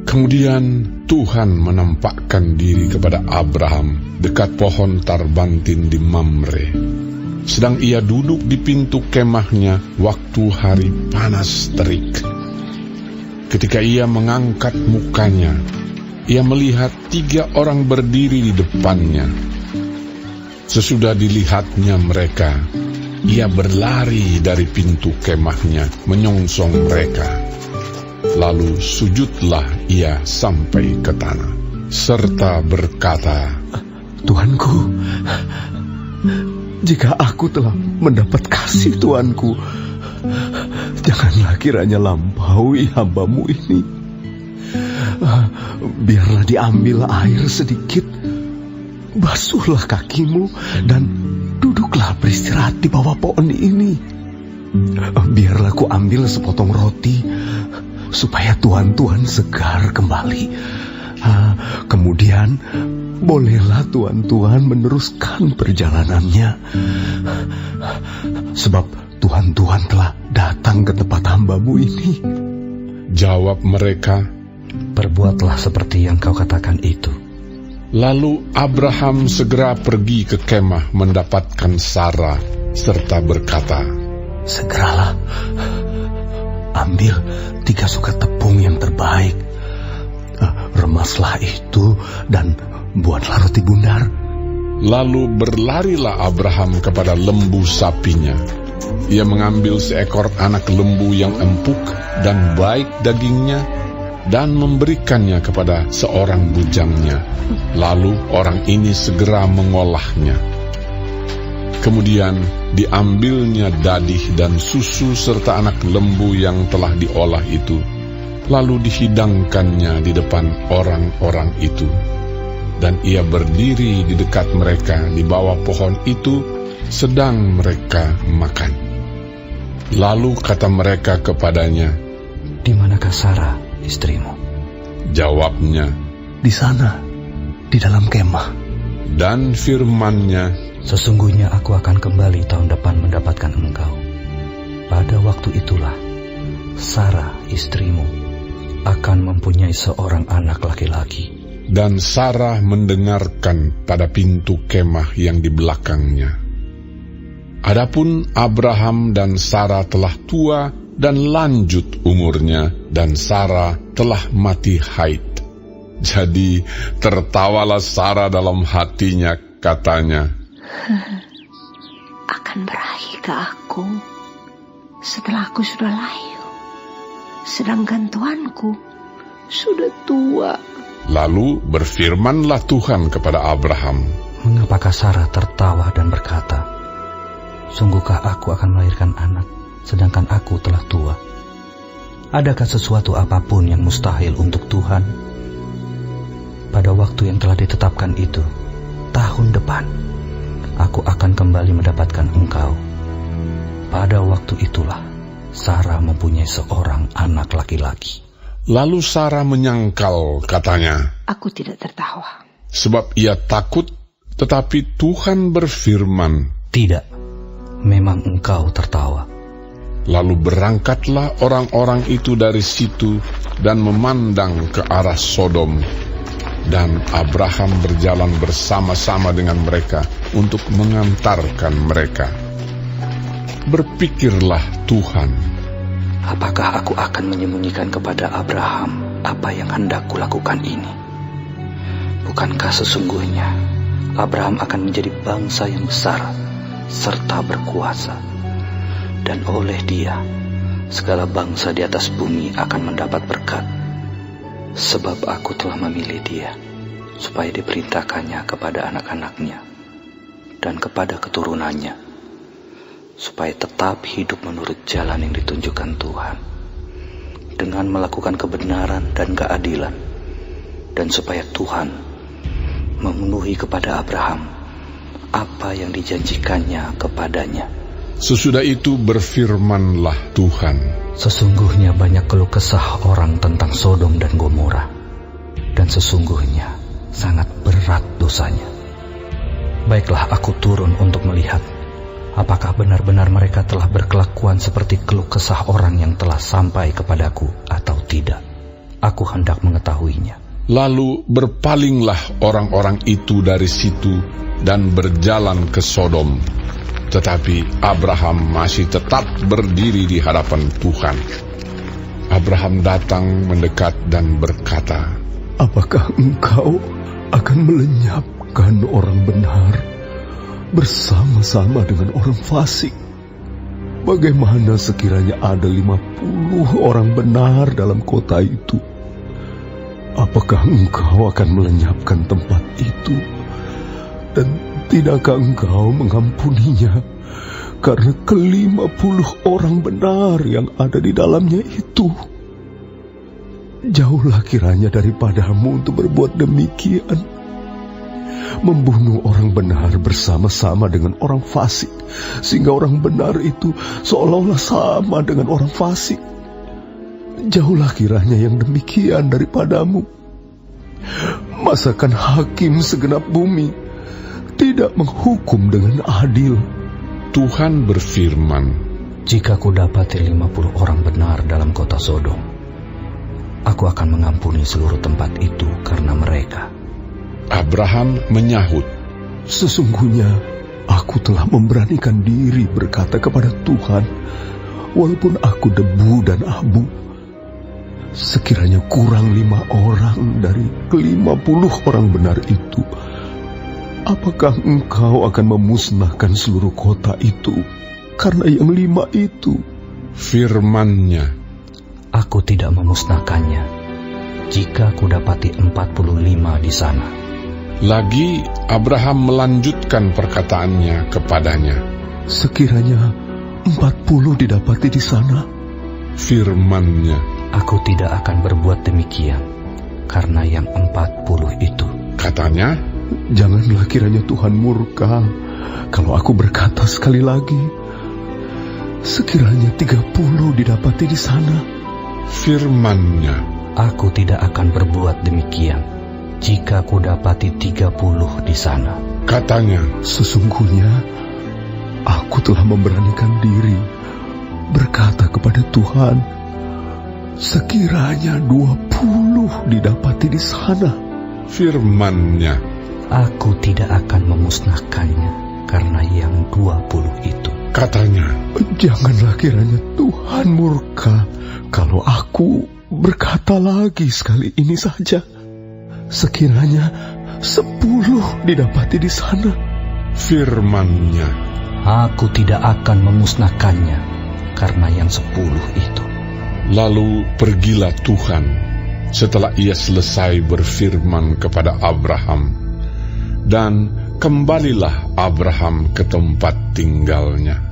Kemudian Tuhan menampakkan diri kepada Abraham dekat pohon tarbantin di Mamre. Sedang ia duduk di pintu kemahnya waktu hari panas terik. Ketika ia mengangkat mukanya, ia melihat 3 orang berdiri di depannya. Sesudah dilihatnya mereka, ia berlari dari pintu kemahnya menyongsong mereka. Lalu sujudlah ia sampai ke tanah, serta berkata, Tuanku, jika aku telah mendapat kasih Tuanku, janganlah kiranya lampaui hamba-Mu ini. Biarlah diambil air sedikit, basuhlah kakimu, dan duduklah beristirahat di bawah pohon ini. Biarlah ku ambil sepotong roti, supaya Tuhan segar kembali. Kemudian bolehlah Tuhan meneruskan perjalanannya, sebab Tuhan telah datang ke tempat hamba-Mu ini. Jawab mereka, perbuatlah seperti yang kau katakan itu. Lalu Abraham segera pergi ke kemah mendapatkan Sarah, serta berkata, segeralah ambil 3 sukat tepung yang terbaik, remaslah itu dan buatlah roti bundar. Lalu berlarilah Abraham kepada lembu sapinya. Ia mengambil seekor anak lembu yang empuk dan baik dagingnya, dan memberikannya kepada seorang bujangnya. Lalu orang ini segera mengolahnya. Kemudian diambilnya dadih dan susu serta anak lembu yang telah diolah itu, lalu dihidangkannya di depan orang-orang itu. Dan ia berdiri di dekat mereka di bawah pohon itu, sedang mereka makan. Lalu kata mereka kepadanya, di manakah Sarah, istrimu? Jawabnya, di sana, di dalam kemah. Dan firman-Nya, sesungguhnya aku akan kembali tahun depan mendapatkan engkau. Pada waktu itulah Sarah istrimu akan mempunyai seorang anak laki-laki. Dan Sarah mendengarkan pada pintu kemah yang di belakangnya. Adapun Abraham dan Sarah telah tua dan lanjut umurnya, dan Sarah telah mati haid. Jadi tertawalah Sarah dalam hatinya, katanya, akan berakhir ke aku setelah aku sudah layu, sedangkan tuanku sudah tua. Lalu berfirmanlah Tuhan kepada Abraham, mengapakah Sarah tertawa dan berkata, sungguhkah aku akan melahirkan anak, sedangkan aku telah tua? Adakah sesuatu apapun yang mustahil untuk Tuhan? Pada waktu yang telah ditetapkan itu, tahun depan, aku akan kembali mendapatkan engkau. Pada waktu itulah, Sarah mempunyai seorang anak laki-laki. Lalu Sarah menyangkal, katanya, aku tidak tertawa. Sebab ia takut, tetapi Tuhan berfirman, tidak, memang engkau tertawa. Lalu berangkatlah orang-orang itu dari situ dan memandang ke arah Sodom. Dan Abraham berjalan bersama-sama dengan mereka untuk mengantarkan mereka. Berpikirlah Tuhan, apakah aku akan menyembunyikan kepada Abraham apa yang hendak kulakukan ini? Bukankah sesungguhnya Abraham akan menjadi bangsa yang besar serta berkuasa, dan oleh dia segala bangsa di atas bumi akan mendapat berkat. Sebab aku telah memilih dia, supaya diperintahkannya kepada anak-anaknya dan kepada keturunannya, supaya tetap hidup menurut jalan yang ditunjukkan Tuhan, dengan melakukan kebenaran dan keadilan, dan supaya Tuhan memenuhi kepada Abraham apa yang dijanjikannya kepadanya. Sesudah itu berfirmanlah Tuhan, sesungguhnya banyak keluh kesah orang tentang Sodom dan Gomora, dan sesungguhnya sangat berat dosanya. Baiklah aku turun untuk melihat apakah benar-benar mereka telah berkelakuan seperti keluh kesah orang yang telah sampai kepadaku atau tidak. Aku aku hendak mengetahuinya. Lalu berpalinglah orang-orang itu dari situ dan berjalan ke Sodom. Tetapi Abraham masih tetap berdiri di hadapan Tuhan. Abraham datang mendekat dan berkata, Apakah engkau akan melenyapkan orang benar bersama-sama dengan orang fasik? Bagaimana sekiranya ada 50 orang benar dalam kota itu? Apakah engkau akan melenyapkan tempat itu? Dan tidakkah engkau mengampuninya karena ke-50 orang benar yang ada di dalamnya itu? Jauhlah kiranya daripadamu untuk berbuat demikian, membunuh orang benar bersama-sama dengan orang fasik, sehingga orang benar itu seolah-olah sama dengan orang fasik. Jauhlah kiranya yang demikian daripadamu. Masakan hakim segenap bumi tidak menghukum dengan adil? Tuhan berfirman, Jika kudapati 50 orang benar dalam kota Sodom, aku akan mengampuni seluruh tempat itu karena mereka. Abraham menyahut, Sesungguhnya aku telah memberanikan diri berkata kepada Tuhan, walaupun aku debu dan abu, sekiranya kurang 5 orang dari ke-50 orang benar itu, apakah engkau akan memusnahkan seluruh kota itu karena yang 5 itu? firman-Nya, Aku tidak memusnahkannya jika kudapati 45 di sana. Lagi Abraham melanjutkan perkataannya kepadanya, Sekiranya 40 didapati di sana, firman-Nya, Aku tidak akan berbuat demikian karena yang 40 itu. katanya, janganlah kiranya Tuhan murka kalau aku berkata sekali lagi, sekiranya 30 didapati di sana. firman-Nya, Aku tidak akan berbuat demikian jika kudapati 30 di sana. katanya, Sesungguhnya aku telah memberanikan diri berkata kepada Tuhan, sekiranya 20 didapati di sana. firman-Nya, Aku tidak akan memusnahkannya karena yang 20 itu. katanya, Janganlah kiranya Tuhan murka kalau aku berkata lagi sekali ini saja, sekiranya 10 didapati di sana. firman-Nya, Aku tidak akan memusnahkannya karena yang 10 itu. Lalu pergilah Tuhan setelah ia selesai berfirman kepada Abraham, dan kembalilah Abraham ke tempat tinggalnya.